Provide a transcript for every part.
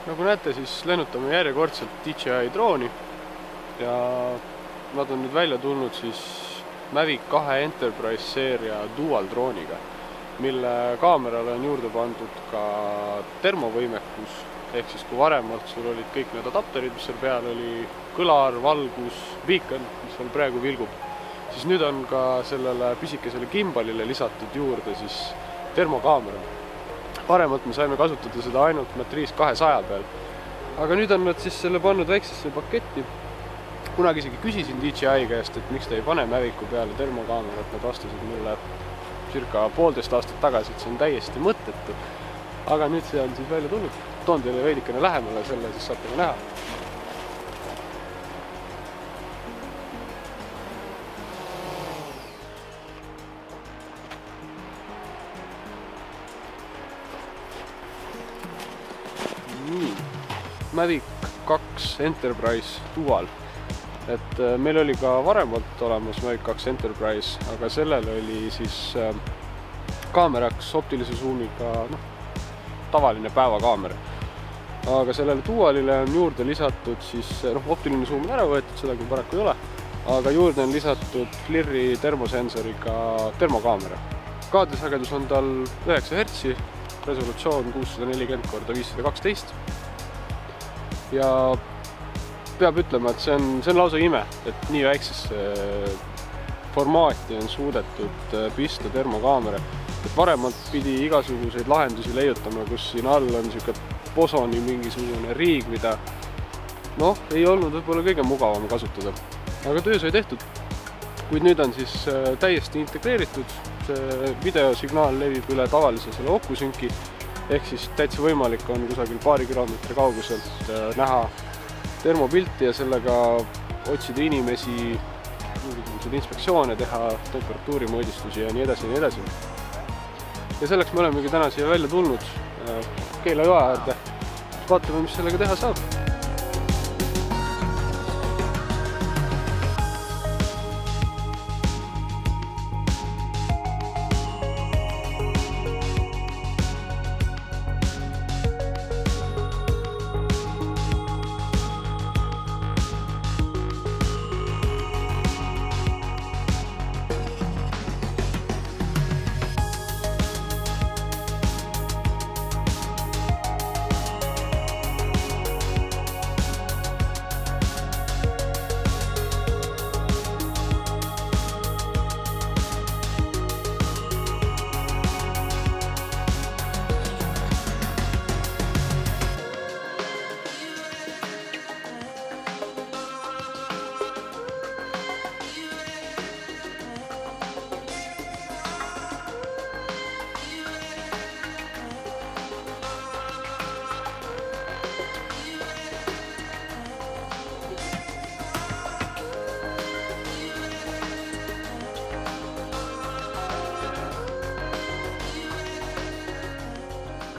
Nagu näete, siis lennutame järjekordselt DJI drooni ja nad on nüüd välja tulnud siis Mavic 2 Enterprise seeria dual drooniga, mille kaamerale on juurde pandud ka termovõimekus, ehk siis kui varemalt sul olid kõik need adapterid, mis seal peal oli, kõlar, valgus, beacon, mis seal praegu vilgub, siis nüüd on ka sellele pisikesele gimbalile lisatud juurde siis termokaamera. Paremalt me saime kasutada seda ainult Matrice 200 peal, aga nüüd on nad siis selle pannud väiksesse paketti. Kunagi isegi küsisin DJI käest, et miks ta ei pane Mavicu peale termokaamerat, nad vastasid mulle circa 1,5 aastat tagasi, et see on täiesti mõttetu. Aga nüüd see on siis välja tulnud. Toon teile veidikene lähemale selle, siis saate ka näha. Mavic 2 Enterprise dual. Et meil oli ka varemalt olemas Mavic 2 Enterprise, aga sellel oli siis kaameraks optilise zoomiga tavaline päevakaamera. Aga sellele dualile on juurde lisatud siis, optiline zoom on ära võetud, seda kui paraku ei ole, aga juurde on lisatud FLIR-i termosensoriga termokaamera. Kaadrisagedus on tal 9 Hz, resolutsioon 640x512 ja peab ütlema, et see on lausa ime, et nii väiksesse formaati on suudetud pista termokaamera. Et varemalt pidi igasuguseid lahendusi leiutama, kus siin all on Bosoni mingisugune riig, mida ei olnud võib-olla kõige mugavam kasutada. Aga töö sai tehtud, kuid nüüd on siis täiesti integreeritud. See videosignaal levib üle tavalise selle Okusynki, ehk siis täitsa võimalik on kusagil paari kilomeetri kauguselt näha termopilti ja sellega otsida inimesi, inspektsioone teha, temperatuurimõõdistusi ja nii edasi ja nii edasi. Ja selleks me olemegi täna siia välja tulnud Keila joe äärde. Vaatame, mis sellega teha saab.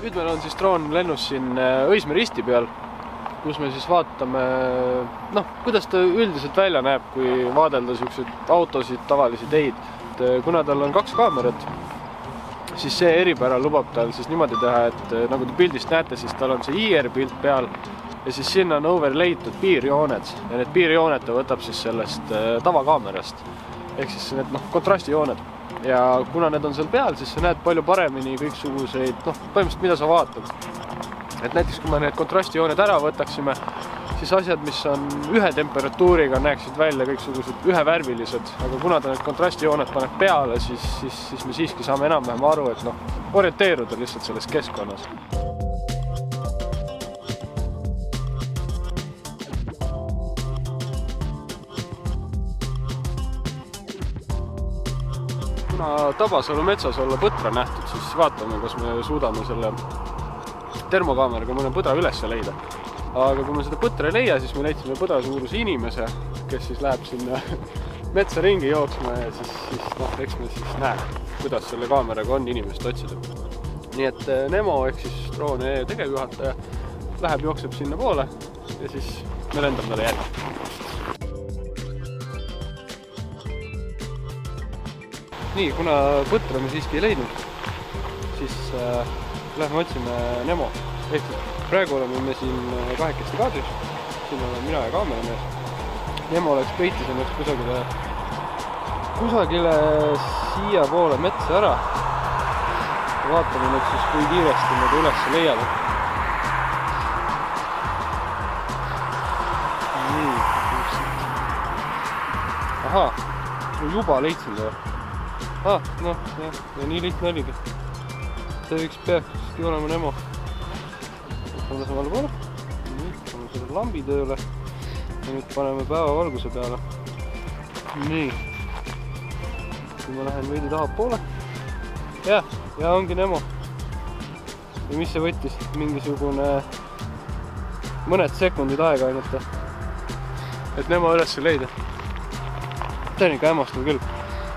Nüüd meil on siis droon lennus siin Õismäe risti peal, kus me siis vaatame, kuidas ta üldiselt välja näeb, kui vaadelda selliseid autosid, tavalisi teid. Kuna tal on 2 kaamerat, siis see eripära lubab tal siis niimoodi teha, et nagu te pildist näete, siis tal on see IR-pilt peal ja siis sinna on overleitud piirjooned ja need piirjooned ta võtab siis sellest tavakaamerast, ehk siis need kontrastijooned. Ja kuna need on seal peal, siis sa näed palju paremini kõiksuguseid, põhimõtteliselt mida sa vaatad. Et näiteks kui me need kontrastijooned ära võtaksime, siis asjad, mis on ühe temperatuuriga, näeksid välja kõiksugused ühevärvilised, aga kuna ta need kontrastijooned paneb peale, siis me siiski saame enam-vähem aru, et orienteeruda lihtsalt selles keskkonnas. Kuna Tabasalu metsas olla põtra nähtud, siis vaatame, kas me suudame selle termokaameraga mõne põdra üles leida. Aga kui me seda põtra ei leia, siis me leidsime põdra suuruse inimese, kes siis läheb sinna metsa ringi jooksma ja siis eks me siis näe, kuidas selle kaameraga on inimest otsida. Nii et Nemo ehk siis droone tegevjuhataja läheb, jookseb sinna poole ja siis me lendame talle järgi. Nii, kuna põtra me siiski ei leidnud, siis lähme otsime Nemo. ehk praegu oleme me siin kahekesti kaadris, siin olen mina ja kaameramees. Nemo oleks peitis ennast kusagile siia poole metsa ära. Vaatame nüüd siis, kui kiiresti me ta üles leiame. Nii. Ahaa, juba leidsin ta. Noh, jah, ja nii lihtne oligi. See võiks peakski olema Nemo. Võtame samale poole. Nii, paneme selle lambi tööle. Ja nüüd paneme päevavalguse peale. Nii. Kui ma lähen veidi taha poole. Ja ongi Nemo. Ja mis see võttis? Mingisugune mõned sekundid aega ainult. Et Nemo üles leida. See on ikka hämmastav küll.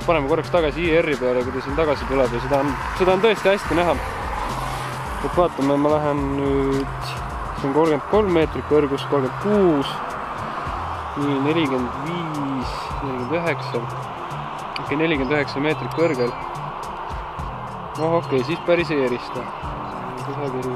Paneme korraks tagasi IR-i peale, kui ta siin tagasi tuleb ja seda on tõesti hästi näha. Et vaatame, ma lähen nüüd, see on 33 meetrit kõrgus, 36, nii 45, 49 meetrit kõrgel. No okei, siis päris ei erista. Kusagil.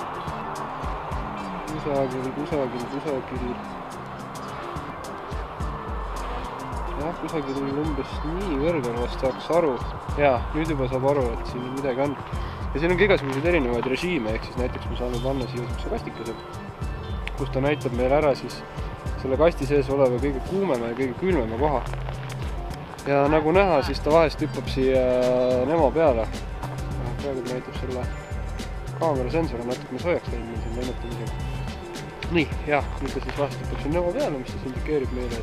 Jah, kusagil umbes nii kõrgel vast saaks aru. Jaa, nüüd juba saab aru, et siin midagi on. Ja siin on ka igasuguseid erinevaid režiime, ehk siis näiteks me saame panna siia kastikese, kus ta näitab meil ära siis selle kasti sees oleva kõige kuumema ja kõige külmema koha. Ja nagu näha, siis ta vahest hüppab siia Nemo peale. Praegu ta näitab selle kaamera sensor on natukene soojaks läinud meil siin lennutamisega. Nii, jah, nüüd ta siis vahest hüppab siin Nemo peale, mis siis indikeerib meile,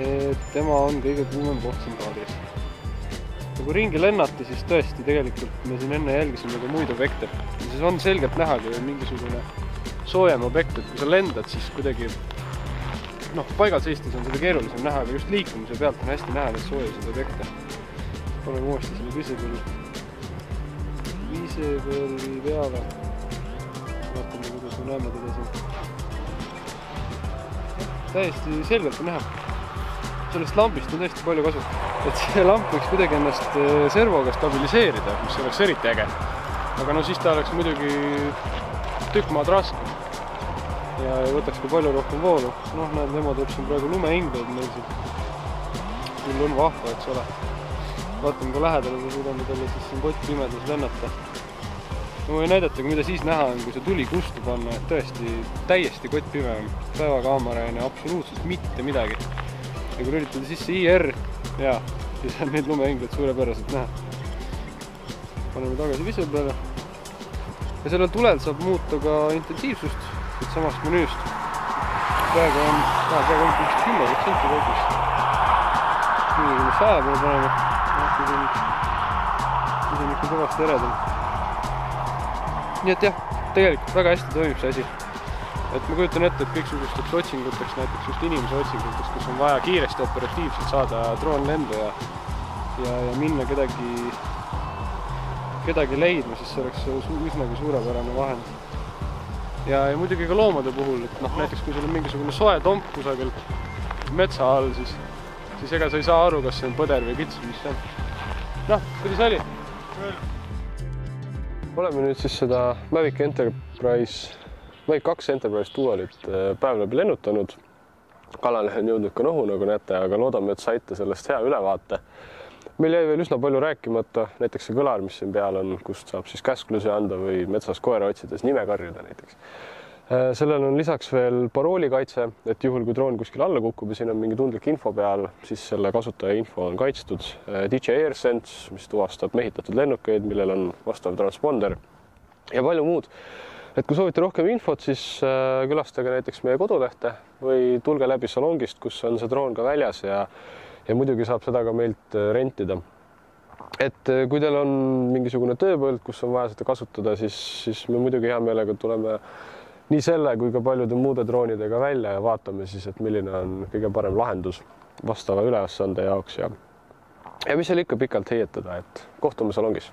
et tema on kõige kuumem koht siin kaadris. Ja kui ringi lennata, siis tõesti tegelikult me siin enne jälgisime ka muid objekte. Ja siis on selgelt näha, kui on mingisugune soojem objekt, et kui sa lendad, siis kuidagi paigal seistes on seda keerulisem näha, aga just liikumise pealt on hästi näha need soojused objekte. Paneme uuesti selle Visebelli peale. Vaatame, kuidas me näeme teda siin. Täiesti selgelt on näha. Sellest lampist on tõesti palju kasu. Et see lamp võiks kuidagi ennast servoga stabiliseerida, mis oleks eriti äge. Aga siis ta oleks muidugi tükk maad raskem. Ja võtaks ka palju rohkem voolu. Näed, Nemo teeb siin praegu lumehingleid meil siin. Küll on vahva, eks ole. Vaatame ka lähedale, kui suudame talle siis siin kottpimedas lennata. Ma võin näidata, mida siis näha on, kui see tuli kustu panna, et tõesti täiesti kottpime on. Päevakaamera ei näe absoluutselt mitte midagi. Ja kui lülitada sisse IR, siis on neid lumehingleid suurepäraselt näha. Paneme tagasi vise peale. Ja sellel tulel saab muuta ka intensiivsust samast menüüst. Praegu on 10% koogust. Nii, kui me 100 peale paneme, siis on ikka kõvasti eredam. Nii et jah, tegelikult väga hästi toimib see asi. Et ma kujutan ette, et kõiksugusteks otsinguteks, näiteks just inimese otsinguteks, kus on vaja kiiresti operatiivselt saada droonlendu ja minna kedagi leidma, siis see oleks üsnagi suurepärane vahend. Ja muidugi ka loomade puhul, et näiteks kui sul on mingisugune soe tomp kusagil metsa all, siis ega sa ei saa aru, kas see on põder või kits, mis see on. Kuidas oli? Oleme nüüd siis seda Mavic 2 Enterprise Dualit päev läbi lennutanud. Kallale on jõudnud ka nohu, nagu näete, aga loodame, et saite sellest hea ülevaate. Meil jäi veel üsna palju rääkimata, näiteks see kõlar, mis siin peal on, kust saab siis käsklusi anda või metsas koera otsides nime karjuda näiteks. Sellel on lisaks veel paroolikaitse, et juhul kui droon kuskil alla kukub ja siin on mingi tundlik info peal, siis selle kasutaja info on kaitstud. DJI AirSense, mis tuvastab mehitatud lennukeid, millel on vastav transponder ja palju muud. Et kui soovite rohkem infot, siis külastage näiteks meie kodulehte või tulge läbi salongist, kus on see droon ka väljas ja muidugi saab seda ka meilt rentida. Et kui teil on mingisugune tööpõld, kus on vaja seda kasutada, siis me muidugi hea meelega tuleme nii selle kui ka paljude muude droonidega välja ja vaatame siis, et milline on kõige parem lahendus vastava ülesande jaoks ja mis seal ikka pikalt heietada, et kohtume salongis.